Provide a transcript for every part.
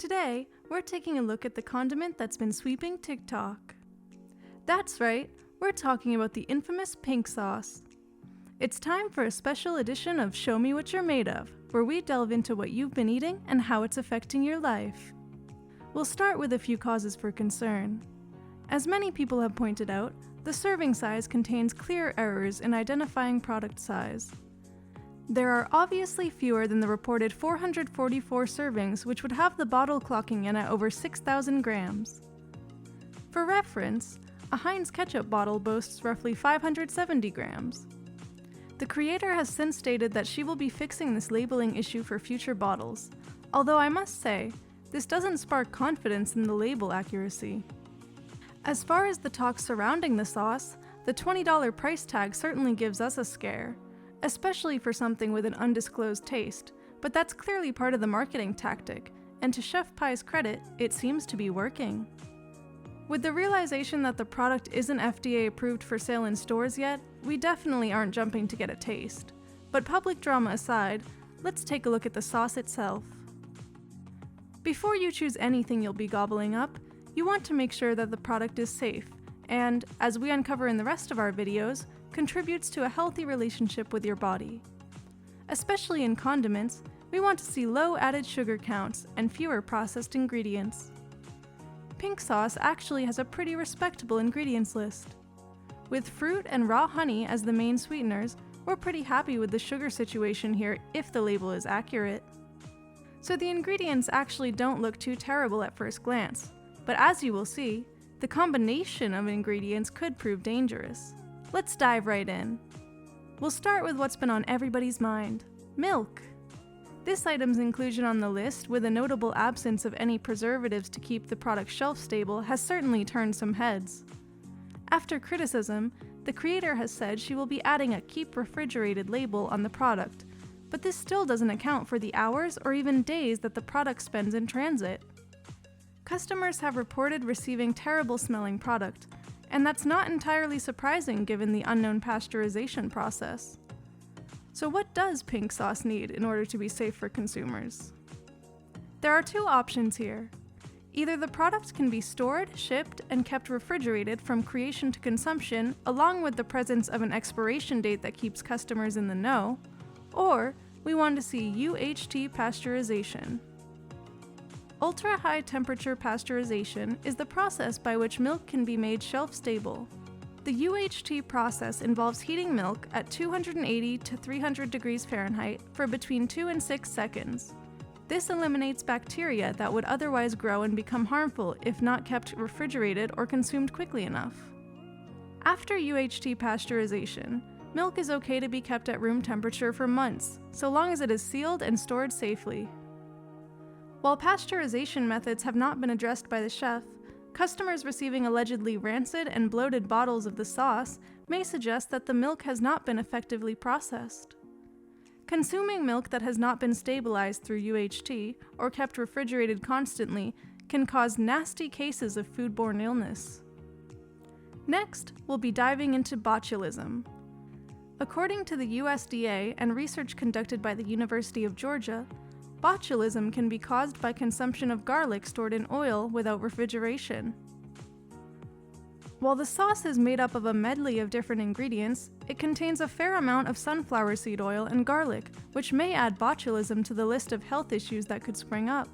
Today, we're taking a look at the condiment that's been sweeping TikTok. That's right, we're talking about the infamous pink sauce. It's time for a special edition of Show Me What You're Made Of, where we delve into what you've been eating and how it's affecting your life. We'll start with a few causes for concern. As many people have pointed out, the serving size contains clear errors in identifying product size. There are obviously fewer than the reported 444 servings, which would have the bottle clocking in at over 6,000 grams. For reference, a Heinz ketchup bottle boasts roughly 570 grams. The creator has since stated that she will be fixing this labeling issue for future bottles, although I must say, this doesn't spark confidence in the label accuracy. As far as the talk surrounding the sauce, the $20 price tag certainly gives us a scare, especially for something with an undisclosed taste, but that's clearly part of the marketing tactic, and to Chef Pie's credit, it seems to be working. With the realization that the product isn't FDA approved for sale in stores yet, we definitely aren't jumping to get a taste. But public drama aside, let's take a look at the sauce itself. Before you choose anything you'll be gobbling up, you want to make sure that the product is safe, and, as we uncover in the rest of our videos, contributes to a healthy relationship with your body. Especially in condiments, we want to see low added sugar counts and fewer processed ingredients. Pink sauce actually has a pretty respectable ingredients list. With fruit and raw honey as the main sweeteners, we're pretty happy with the sugar situation here if the label is accurate. So the ingredients actually don't look too terrible at first glance, but as you will see, the combination of ingredients could prove dangerous. Let's dive right in. We'll start with what's been on everybody's mind: milk. This item's inclusion on the list, with a notable absence of any preservatives to keep the product shelf stable, has certainly turned some heads. After criticism, the creator has said she will be adding a "keep refrigerated" label on the product, but this still doesn't account for the hours or even days that the product spends in transit. Customers have reported receiving terrible smelling product, and that's not entirely surprising given the unknown pasteurization process. So what does pink sauce need in order to be safe for consumers? There are two options here. Either the product can be stored, shipped, and kept refrigerated from creation to consumption, along with the presence of an expiration date that keeps customers in the know, or we want to see UHT pasteurization. Ultra-high temperature pasteurization is the process by which milk can be made shelf-stable. The UHT process involves heating milk at 280 to 300 degrees Fahrenheit for between 2 and 6 seconds. This eliminates bacteria that would otherwise grow and become harmful if not kept refrigerated or consumed quickly enough. After UHT pasteurization, milk is okay to be kept at room temperature for months, so long as it is sealed and stored safely. While pasteurization methods have not been addressed by the chef, customers receiving allegedly rancid and bloated bottles of the sauce may suggest that the milk has not been effectively processed. Consuming milk that has not been stabilized through UHT or kept refrigerated constantly can cause nasty cases of foodborne illness. Next, we'll be diving into botulism. According to the USDA and research conducted by the University of Georgia, botulism can be caused by consumption of garlic stored in oil without refrigeration. While the sauce is made up of a medley of different ingredients, it contains a fair amount of sunflower seed oil and garlic, which may add botulism to the list of health issues that could spring up.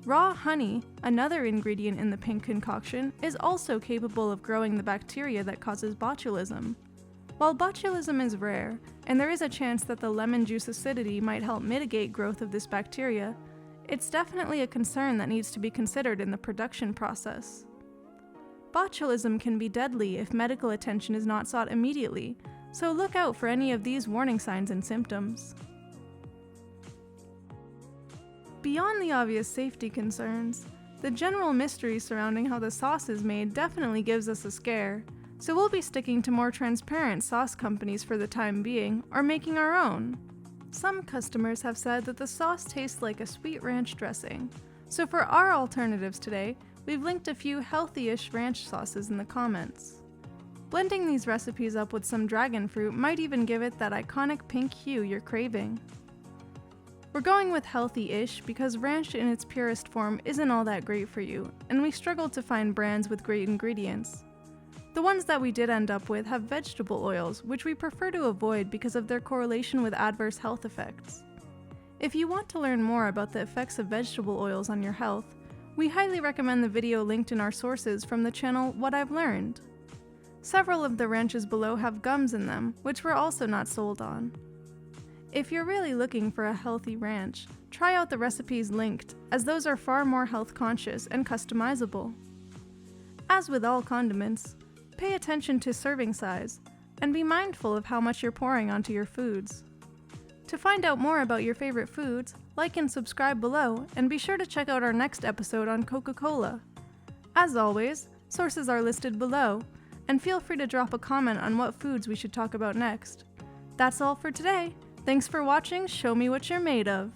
Raw honey, another ingredient in the pink concoction, is also capable of growing the bacteria that causes botulism. While botulism is rare, and there is a chance that the lemon juice acidity might help mitigate growth of this bacteria, it's definitely a concern that needs to be considered in the production process. Botulism can be deadly if medical attention is not sought immediately, so look out for any of these warning signs and symptoms. Beyond the obvious safety concerns, the general mystery surrounding how the sauce is made definitely gives us a scare. So we'll be sticking to more transparent sauce companies for the time being, or making our own. Some customers have said that the sauce tastes like a sweet ranch dressing. So for our alternatives today, we've linked a few healthy-ish ranch sauces in the comments. Blending these recipes up with some dragon fruit might even give it that iconic pink hue you're craving. We're going with healthy-ish because ranch in its purest form isn't all that great for you, and we struggled to find brands with great ingredients. The ones that we did end up with have vegetable oils, which we prefer to avoid because of their correlation with adverse health effects. If you want to learn more about the effects of vegetable oils on your health, we highly recommend the video linked in our sources from the channel What I've Learned. Several of the ranches below have gums in them, which we're also not sold on. If you're really looking for a healthy ranch, try out the recipes linked, as those are far more health conscious and customizable. As with all condiments, pay attention to serving size, and be mindful of how much you're pouring onto your foods. To find out more about your favorite foods, like and subscribe below, and be sure to check out our next episode on Coca-Cola. As always, sources are listed below, and feel free to drop a comment on what foods we should talk about next. That's all for today. Thanks for watching Show Me What You're Made Of.